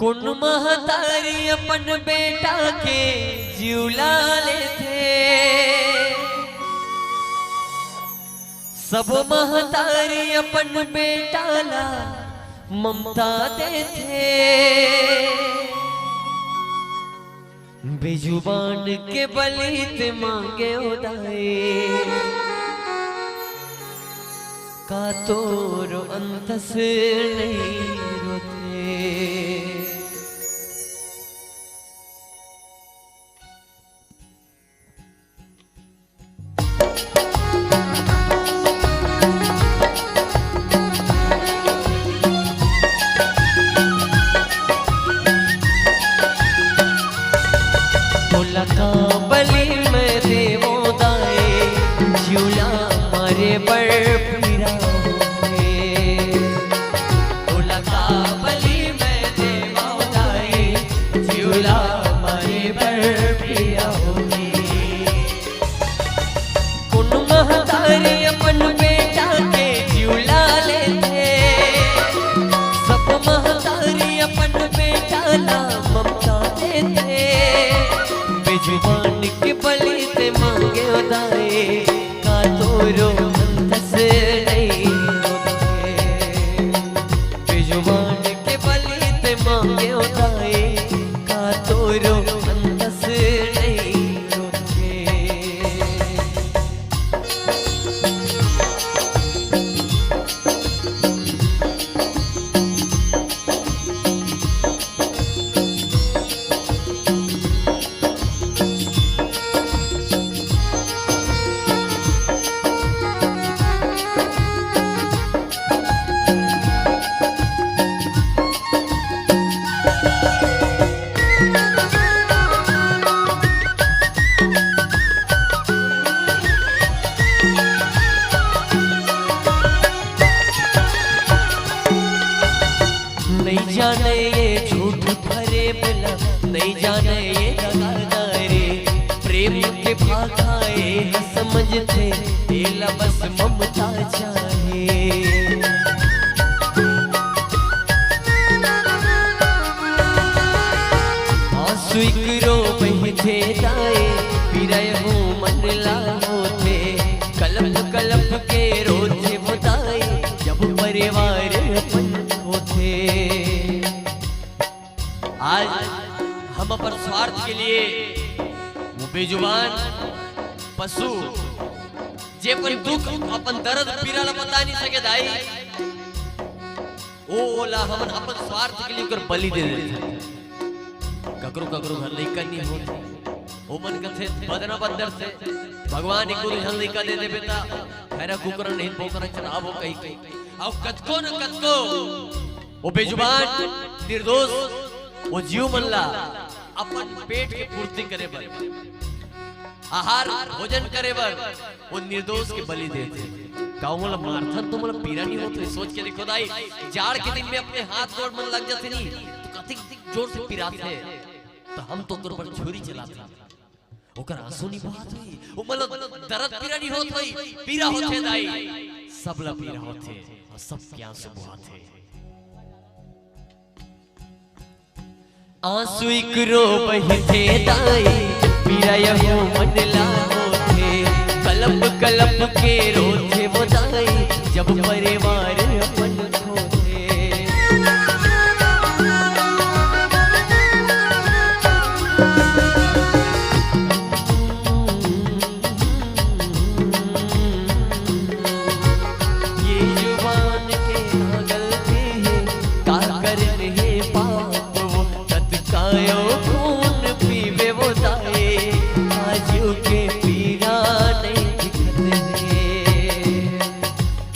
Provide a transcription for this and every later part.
कुन महतारी अपन बेटा के जिउला ले थे, सब महतारी अपन बेटा ला ममता दे थे। बेजुबान के बलि ते मांगे उदाए, का तोरो अंतस नहीं रोते। बलि में देवो दाए, झूला मारे बड़ पीरा होते। भोला का बलि में देवो दाए, झूला मारे बड़ पीरा होते। कुन महतारी अपन बेटा के झूला लेते, सब महतारी अपन बेटा ला ममता देते। बेजुबान के बलि ते मांगे उदाए, का तोरो अंतस नहीं रोते। बेजुबान के बलि ते मांगे उदाए, का तोरो अंतस नहीं रोते। नहीं जाने ये झूठ भरे मिला, नहीं जाने ये दगादारे, प्रेम के भाखाए न समझते, एला बस ममता चाहे। आंसू इकरो बहते दाए, पिराय हो मन ला होते। कलप कलप के रोते बताए, जब परिवार अपन होते। आज हम अपन स्वार्थ के लिए वो बेजुबान पशु जे अपन दुख अपन दर्द पीड़ा ला बता नहीं सके दाई, ओला हम अपन स्वार्थ के लिए कर बलि दे देते। ककरो ककरो घर नहीं करनी होती, ओ मन कथे बदना बंदर से भगवान को घर नहीं कर दे दे बेटा, खैरा कुकर नहीं पोकर चलावो कहीं कहीं। अब कतको न कतको वो बेजुबान निर्दोष वो जीव मनला अपन पेट के पूर्ति करे बर, आहार भोजन करे बर वो निर्दोष के बलि देते। गाँव वाला मारथन तो मतलब पीड़ा नहीं होते। सोच के देखो दाई, जाड़ के दिन में अपने हाथ गोड़ मन लग जाते नहीं तो कति जोर से पिराते, तो हम तो उनके ऊपर छुरी चलाते, ओकर आंसू नहीं बहात हुई, वो मतलब दर्द पीड़ा नहीं होत हुई, पीड़ा होते दाई, सब ला पीड़ा होते और सब के आंसू बहाते। आंसू इकरो बहते दाई, पिराय हो मन ला होते। कलप कलप के रोते वो दाई, जब परिवार अपन होते। ये जुबान के गलती है, का करने है पाप वो, तत्कायो खून पीवे वो दाए, आजू के पीरा नहीं दिखते।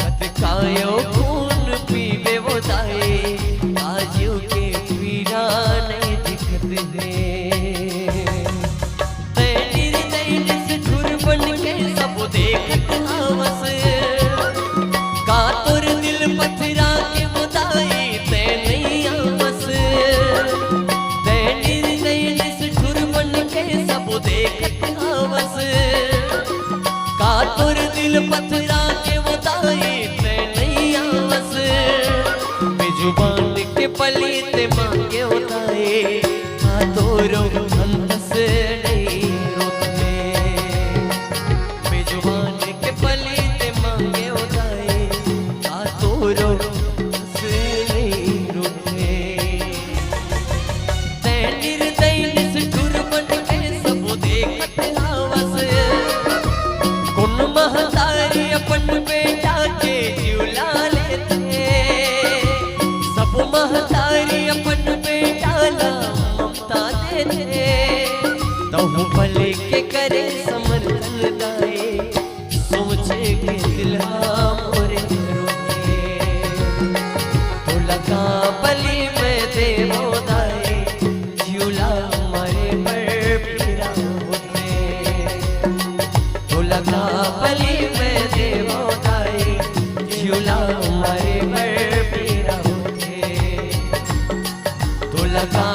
तत्कायो खून पीवे वो दाए, आजू के पीरा नहीं दिखते। सब देखत हवस, का तोर दिल पथरा के मुदाई ते नहीं आवस। ठुर बन के सब देखत हवस, का तोर दिल पथरा के मुदाई ते नहीं आवस। बेजुबान के पली ते मांगे होता महतारी अपन बेटा के झूला लेते, सब महतारी अपन बेटा ला ममता देते, तहु भले के करे समर्थन दाए, सोचे के दिल मोरे रोए, तो लगा बलि में देवो दाए, झूला हमारे पर फिरा होते, तो लगा बलि में देवो दाए, झूला हमारे पर फिरा होते, तो लगा